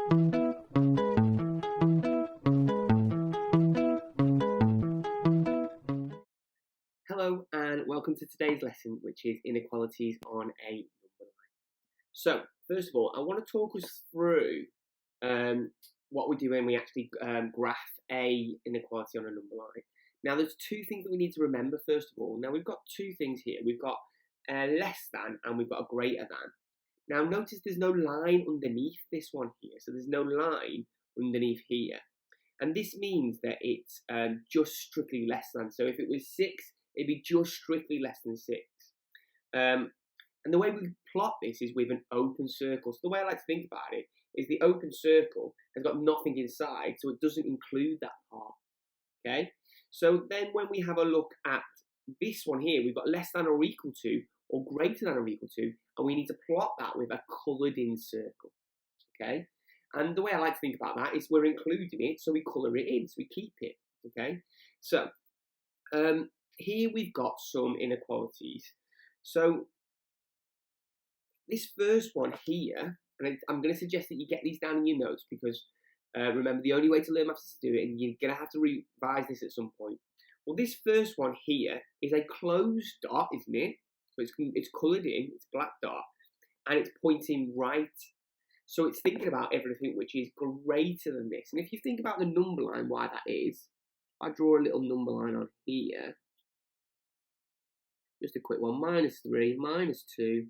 Hello and welcome to today's lesson, which is inequalities on a number line. So, first of all, I want to talk us through what we do when we actually graph a inequality on a number line. Now, there's two things that we need to remember, first of all. Now, we've got two things here. We've got less than and we've got a greater than. Now, notice there's no line underneath this one here. So, there's no line underneath here. And this means that it's just strictly less than. So, if it was 6, it'd be just strictly less than 6. And the way we plot this is with an open circle. So the way I like to think about it is the open circle has got nothing inside, so it doesn't include that part. Okay? So then when we have a look at this one here, we've got less than or equal to or greater than or equal to, and we need to plot that with a coloured in circle. Okay? And the way I like to think about that is we're including it, so we colour it in, so we keep it. Okay? So, here we've got some inequalities. So this first one here, and I'm going to suggest that you get these down in your notes because remember, the only way to learn maths is to do it, and you're going to have to revise this at some point. Well, this first one here is a closed dot, isn't it? So it's coloured in, it's black dot, and it's pointing right. So it's thinking about everything which is greater than this. And if you think about the number line, why that is, I draw a little number line on here. Just a quick one, -3, -2,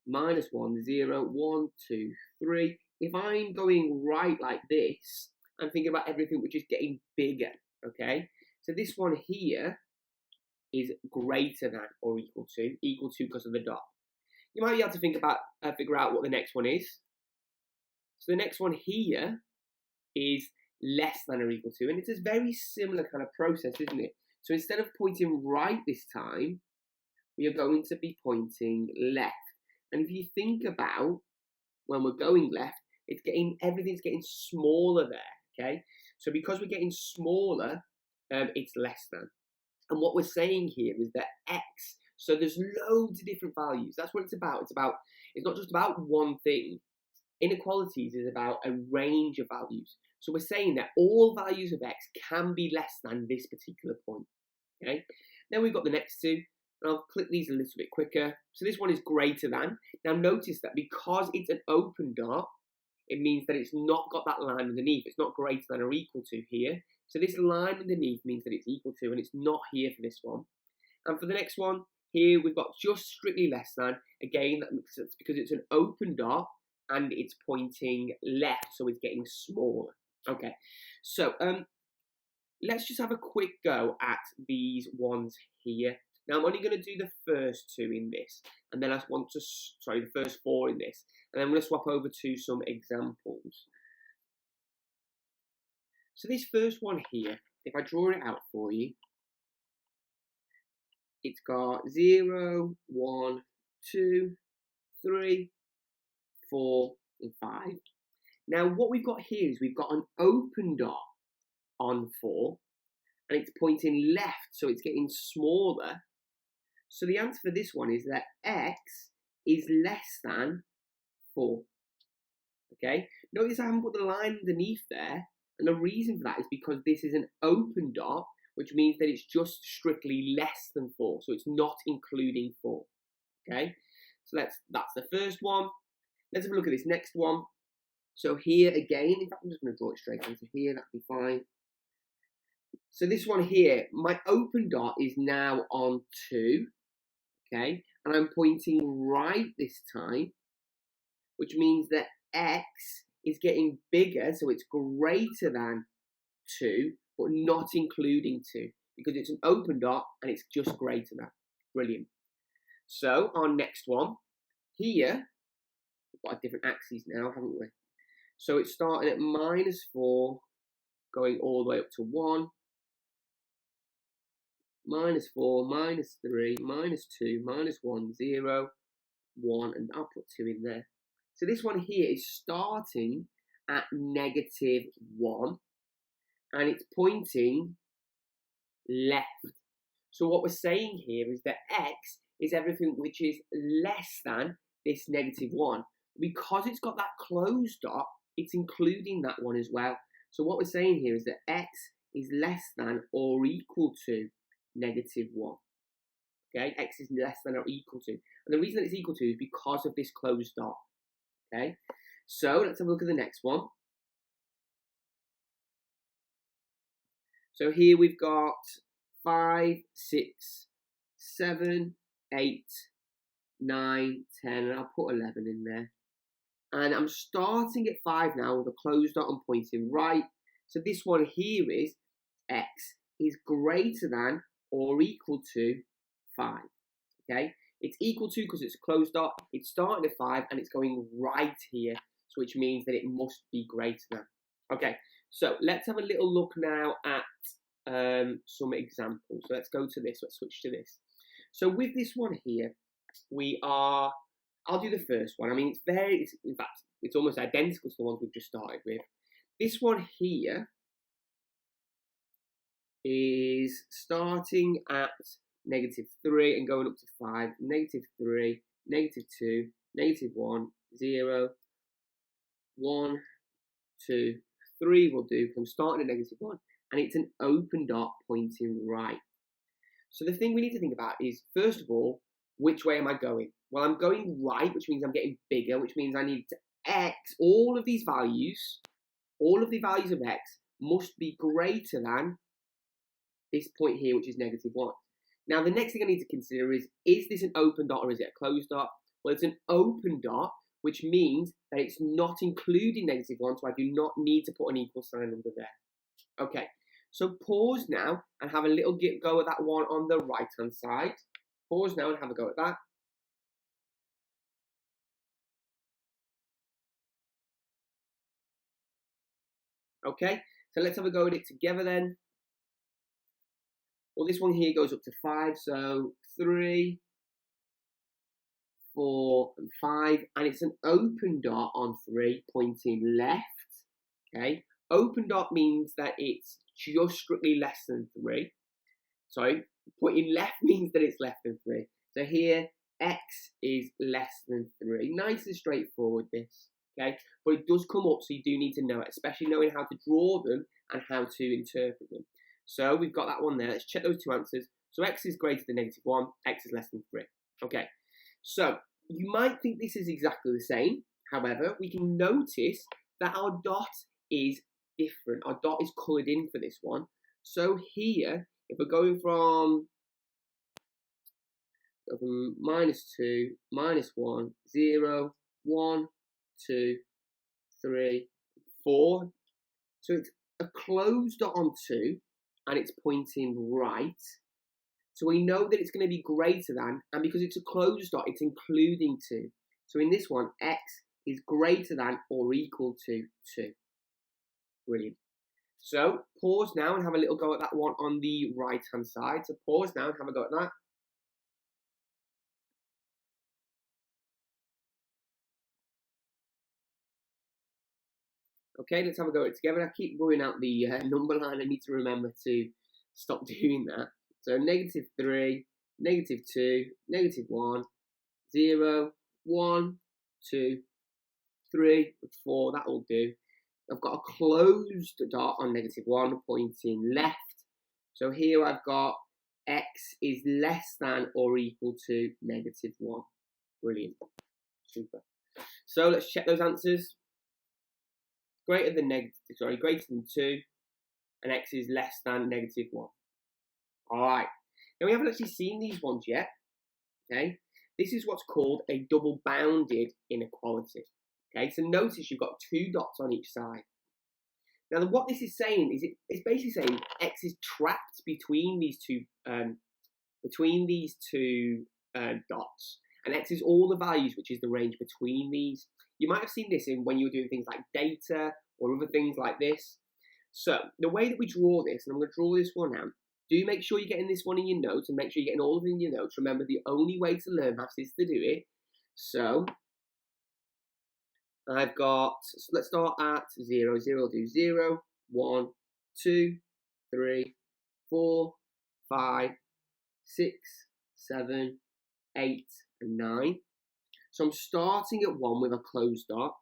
-1, 0, 1, 2, 3. If I'm going right like this, I'm thinking about everything which is getting bigger, okay? So this one here is greater than or equal to because of the dot. You might be able to think about, figure out what the next one is. So the next one here is less than or equal to, and it's a very similar kind of process, isn't it? So instead of pointing right this time, we are going to be pointing left. And if you think about when we're going left, everything's getting smaller there, okay? So because we're getting smaller, it's less than. And what we're saying here is that x, so there's loads of different values. That's what it's about. It's not just about one thing. Inequalities is about a range of values. So we're saying that all values of x can be less than this particular point, okay? Then we've got the next two. And I'll click these a little bit quicker. So this one is greater than. Now notice that because it's an open dot, it means that it's not got that line underneath. It's not greater than or equal to here. So this line underneath means that it's equal to, and it's not here for this one. And for the next one, here we've got just strictly less than. Again, that makes sense because it's an open dot and it's pointing left, so it's getting smaller. Okay, so let's just have a quick go at these ones here. Now I'm only going to do the first two in this, and then the first 4 in this, and then I'm going to swap over to some examples. So this first one here, if I draw it out for you, it's got 0, 1, 2, 3, 4, and 5. Now what we've got here is we've got an open dot on 4, and it's pointing left, so it's getting smaller. So the answer for this one is that x is less than 4. Okay? Notice I haven't put the line underneath there, and the reason for that is because this is an open dot, which means that it's just strictly less than 4, so it's not including 4. Okay? So that's the first one. Let's have a look at this next one. So here again, in fact I'm just going to draw it straight onto here, that'll be fine. So this one here, my open dot is now on 2, okay, and I'm pointing right this time, which means that x is getting bigger, so it's greater than 2, but not including 2, because it's an open dot and it's just greater than. Brilliant. So our next one, here, we've got different axes now, haven't we? So it's starting at -4, going all the way up to 1, -4, -3, -2, -1, 0, 1, and I'll put 2 in there. So this one here is starting at -1, and it's pointing left. So what we're saying here is that x is everything which is less than this -1. Because it's got that closed dot, it's including that one as well. So what we're saying here is that x is less than or equal to negative 1. Okay, x is less than or equal to. And the reason that it's equal to is because of this closed dot. Okay, so let's have a look at the next one. So here we've got 5, 6, 7, 8, 9, 10, and I'll put 11 in there. And I'm starting at 5 now with a closed dot and pointing right. So this one here is x is greater than or equal to 5. Okay, it's equal to because it's a closed dot. It's starting at 5 and it's going right here, so which means that it must be greater than. Okay, so let's have a little look now at some examples. So let's go to this. Let's switch to this. So with this one here, I'll do the first one. I mean, in fact, it's almost identical to the ones we've just started with. This one here is starting at -3 and going up to 5, -3, -2, -1, 0, 1, 2, 3 will do. I'm starting at -1, and it's an open dot pointing right. So the thing we need to think about is, first of all, which way am I going? Well, I'm going right, which means I'm getting bigger, which means I need to x, all of the values of x must be greater than this point here, which is -1. Now, the next thing I need to consider is this an open dot or is it a closed dot? Well, it's an open dot, which means that it's not including -1, so I do not need to put an equal sign under there. Okay, so pause now and have a little go at that one on the right-hand side. Pause now and have a go at that. Okay, so let's have a go at it together then. Well, this one here goes up to 5, so 3, 4, and 5, and it's an open dot on 3 pointing left. Okay, open dot means that it's just strictly less than 3. Sorry, pointing left means that it's less than 3. So here, x is less than 3. Nice and straightforward, this. Okay, but it does come up, so you do need to know it, especially knowing how to draw them and how to interpret them. So we've got that one there. Let's check those two answers. So x is greater than -1, x is less than 3. Okay, so you might think this is exactly the same. However, we can notice that our dot is different. Our dot is coloured in for this one. So here, if we're going from -2, -1, 0, 1, 2, 3, 4. So it's a closed dot on 2 and it's pointing right. So we know that it's going to be greater than, and because it's a closed dot, it's including 2. So in this one, x is greater than or equal to 2. Brilliant. So pause now and have a little go at that one on the right-hand side. So pause now and have a go at that. Okay, let's have a go at it together. I keep going out the number line. I need to remember to stop doing that. So -3, -2, -1, 0, 1, 2, 3, 4. That will do. I've got a closed dot on -1 pointing left. So here I've got x is less than or equal to -1. Brilliant. Super. So let's check those answers. Greater than 2, and x is less than -1. All right. Now we haven't actually seen these ones yet. Okay. This is what's called a double-bounded inequality. Okay. So notice you've got 2 dots on each side. Now what this is saying is it's basically saying x is trapped between these two dots, and x is all the values, which is the range between these. You might have seen this when you were doing things like data or other things like this. So the way that we draw this, and I'm going to draw this one out, do make sure you're getting this one in your notes and make sure you're getting all of it in your notes. Remember, the only way to learn maths is to do it. So I've got, so let's start at 0. 0 will do 0, 1, 2, 3, 4, 5, 6, 7, 8, and 9. So I'm starting at 1 with a closed dot.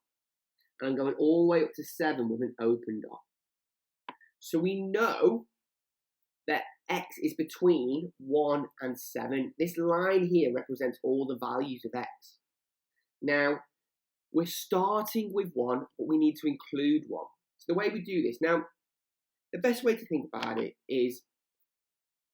and I'm going all the way up to 7 with an open dot. So we know that x is between 1 and 7. This line here represents all the values of x. Now, we're starting with 1, but we need to include 1. So the way we do this, now, the best way to think about it is,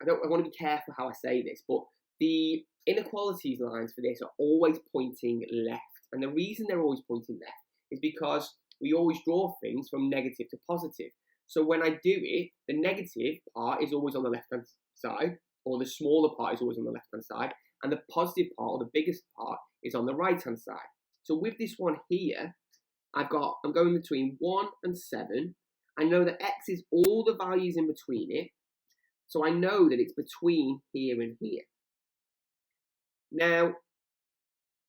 I want to be careful how I say this, but the inequalities lines for this are always pointing left. And the reason they're always pointing left is because we always draw things from negative to positive. So when I do it, the negative part is always on the left-hand side, or the smaller part is always on the left-hand side, and the positive part, or the biggest part, is on the right-hand side. So with this one here, I'm going between 1 and 7. I know that x is all the values in between it, so I know that it's between here and here. Now,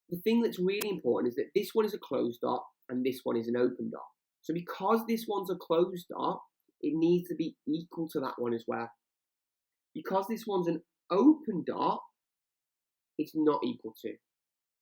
the thing that's really important is that this one is a closed dot, and this one is an open dot. So because this one's a closed dot, it needs to be equal to that one as well. Because this one's an open dot, it's not equal to.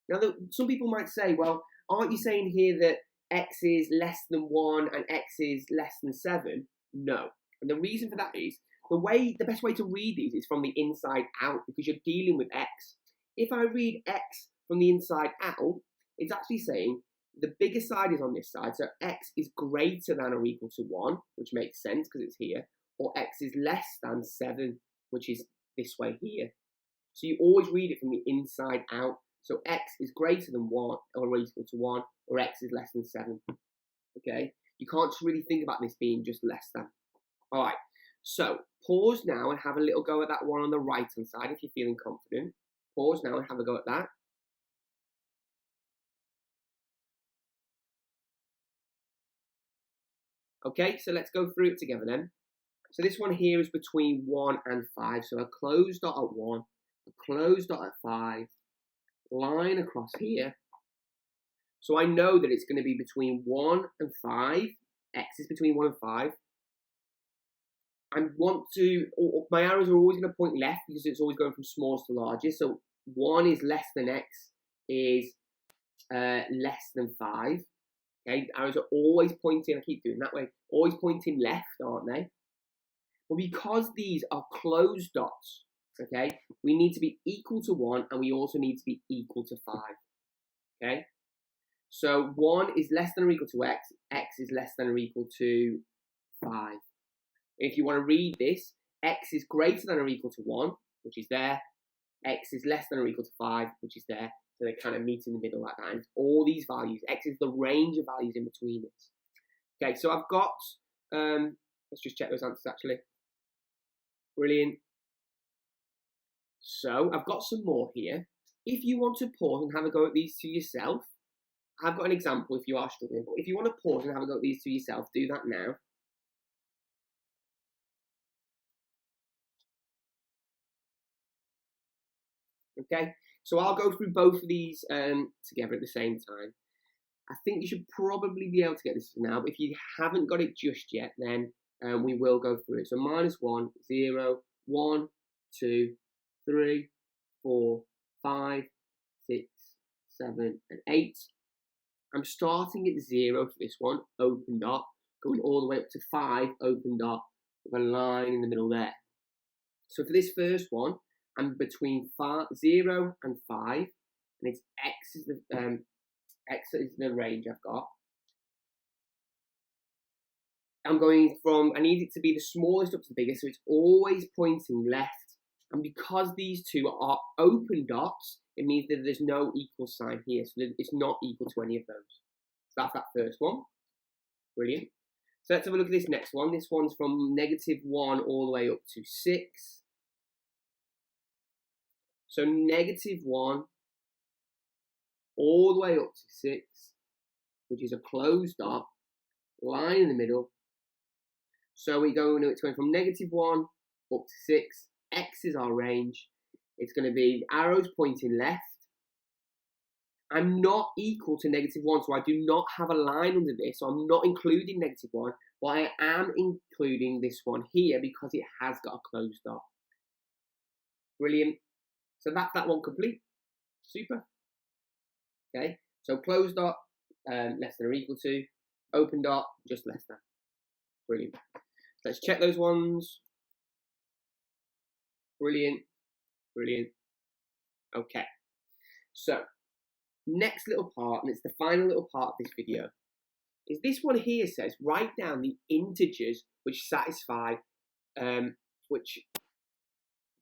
Now, some people might say, well, aren't you saying here that x is less than 1 and x is less than 7? No. And the reason for that is, the best way to read these is from the inside out, because you're dealing with x. If I read x from the inside out, it's actually saying the bigger side is on this side, so x is greater than or equal to 1, which makes sense because it's here, or x is less than 7, which is this way here. So you always read it from the inside out. So x is greater than 1 or equal to 1, or x is less than 7. Okay? You can't just really think about this being just less than. All right. So pause now and have a little go at that one on the right-hand side if you're feeling confident. Pause now and have a go at that. Okay, so let's go through it together then. So this one here is between 1 and 5. So a closed dot at 1, a closed dot at 5, line across here. So I know that it's going to be between 1 and 5. X is between 1 and 5. My arrows are always going to point left because it's always going from smallest to largest. So 1 is less than x is less than 5. Okay, arrows are always pointing, I keep doing that way, always pointing left, aren't they? But because these are closed dots, okay, we need to be equal to 1 and we also need to be equal to 5. Okay, so 1 is less than or equal to x, x is less than or equal to 5. If you want to read this, x is greater than or equal to 1, which is there, x is less than or equal to 5, which is there, so they kind of meet in the middle like that. And all these values, x is the range of values in between this. Okay, so I've got, let's just check those answers actually. Brilliant. So I've got some more here. If you want to pause and have a go at these two yourself, I've got an example if you are struggling, but if you want to pause and have a go at these two yourself, do that now. Okay, so I'll go through both of these together at the same time. I think you should probably be able to get this now, but if you haven't got it just yet, then we will go through it. So -1, 0, 1, 2, 3, 4, 5, 6, 7, and 8. I'm starting at 0 for this one, open dot, going all the way up to 5, open dot, with a line in the middle there. So for this first one, I'm between 0 and 5, and it's x is the range I've got. I'm going from, I need it to be the smallest up to the biggest, so it's always pointing left. And because these two are open dots, it means that there's no equal sign here, so it's not equal to any of those. So that's that first one. Brilliant. So let's have a look at this next one. This one's from -1 all the way up to 6. So -1 all the way up to 6, which is a closed dot, line in the middle. So it's going from -1 up to 6. X is our range. It's going to be arrows pointing left. I'm not equal to -1, so I do not have a line under this, so I'm not including -1, but I am including this one here because it has got a closed dot. Brilliant. So that's that one complete. Super. Okay, so closed dot, less than or equal to. open dot, just less than. Brilliant. Let's check those ones. Brilliant, brilliant. Okay, so next little part, and it's the final little part of this video, is this one here says write down the integers which satisfy, which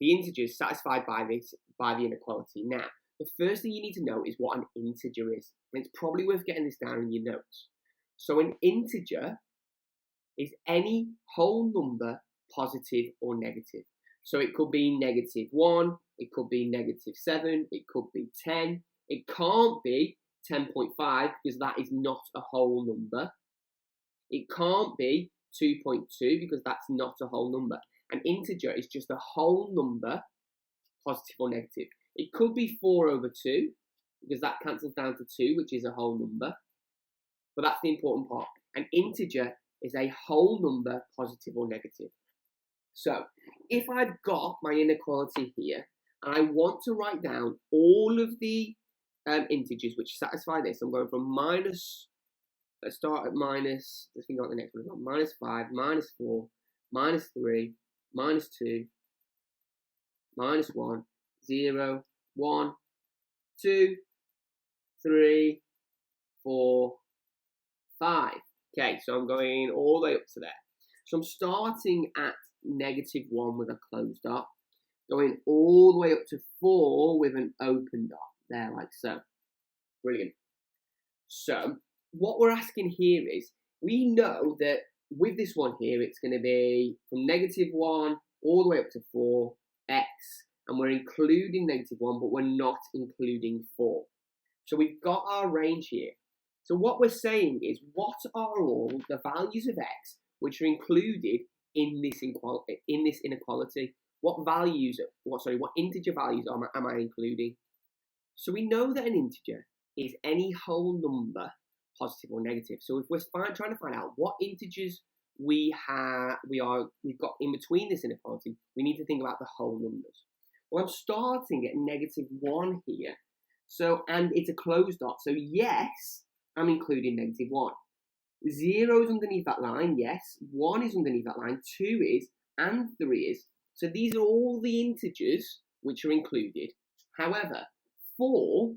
the integers satisfied by the inequality. Now, the first thing you need to know is what an integer is, and it's probably worth getting this down in your notes. So an integer is any whole number, positive or negative. So it could be -1, it could be -7, it could be 10. It can't be 10.5 because that is not a whole number. It can't be 2.2 because that's not a whole number. An integer is just a whole number, positive or negative. It could be 4/2 because that cancels down to 2, which is a whole number. But that's the important part. An integer is a whole number, positive or negative. So if I've got my inequality here, and I want to write down all of the integers which satisfy this, I'm going from minus, let's start at minus, let's think about the next one, -5, -4, -3, -2, -1, 0, 1, 2, 3, 4, 5. Okay, so I'm going all the way up to there. So I'm starting at -1 with a closed dot, going all the way up to 4 with an open dot, there like so. Brilliant. So what we're asking here is, we know that with this one here, it's going to be from -1 all the way up to 4, x, and we're including -1, but we're not including 4. So we've got our range here. So what we're saying is, what are all the values of x which are included in this inequality? What integer values am I including? So we know that an integer is any whole number, positive or negative. So if we're trying to find out what integers we've got in between this inequality, we need to think about the whole numbers. Well, I'm starting at -1 here. So, and it's a closed dot. So yes, I'm including -1. 0 is underneath that line, yes. 1 is underneath that line, 2 is, and 3 is. So these are all the integers which are included. However, 4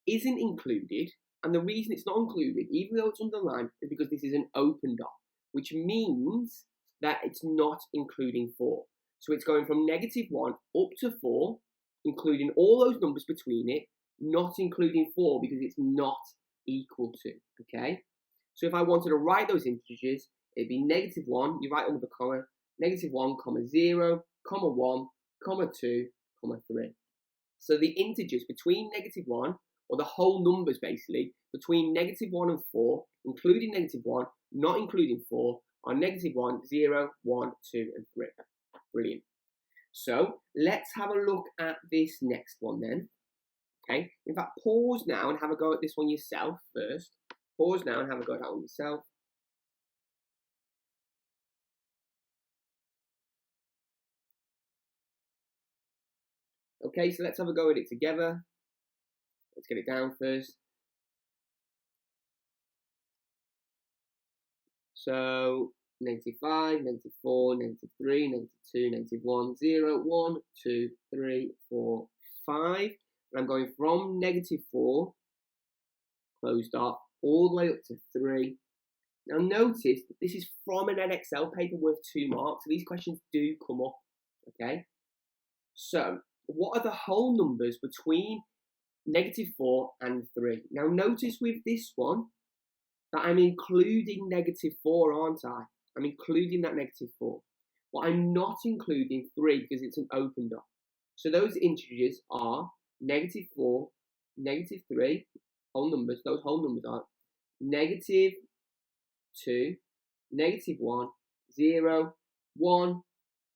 isn't included, and the reason it's not included, even though it's underlined, is because this is an open dot, which means that it's not including 4. So it's going from -1 up to 4, including all those numbers between it, not including 4 because it's not equal to, okay? So if I wanted to write those integers, it'd be -1, you write them with a comma, -1, 0, 1, 2, 3. So the integers between -1, or the whole numbers basically, between -1 and 4, including -1, not including 4, are -1, 0, 1, 2, and 3. Brilliant. So let's have a look at this next one then. Okay, in fact, pause now and have a go at this one yourself first. Pause now and have a go at that one yourself. Okay, so let's have a go at it together. Let's get it down first. So -5, -4, -3, -2, -1, 0, 1, 2, 3, 4, 5. And I'm going from -4, closed dot, all the way up to 3. Now notice that this is from an Excel paper worth 2 marks. So these questions do come up, okay? So what are the whole numbers between -4 and 3? Now notice with this one that I'm including -4, aren't I? I'm including that -4. But I'm not including 3 because it's an open dot. So those integers are -4, -3, whole numbers. Those whole numbers are -2, -1, 0, 1,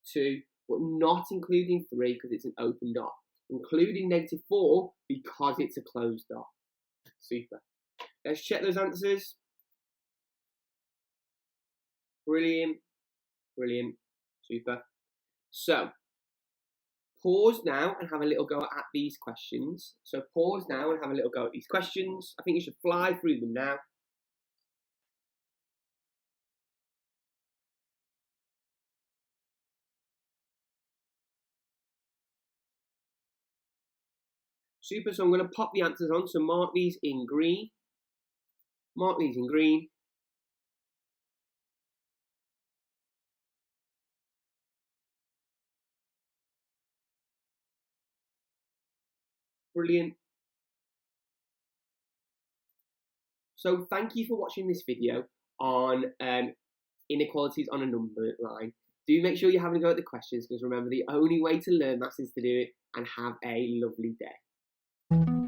2, but not including 3 because it's an open dot. Including -4 because it's a closed dot. Super. Let's check those answers. Brilliant, brilliant, super. So, pause now and have a little go at these questions. So pause now and have a little go at these questions. I think you should fly through them now. Super, so I'm going to pop the answers on. So mark these in green. Mark these in green. Brilliant. So thank you for watching this video on inequalities on a number line. Do make sure you're having a go at the questions, because remember, the only way to learn maths is to do it, and have a lovely day.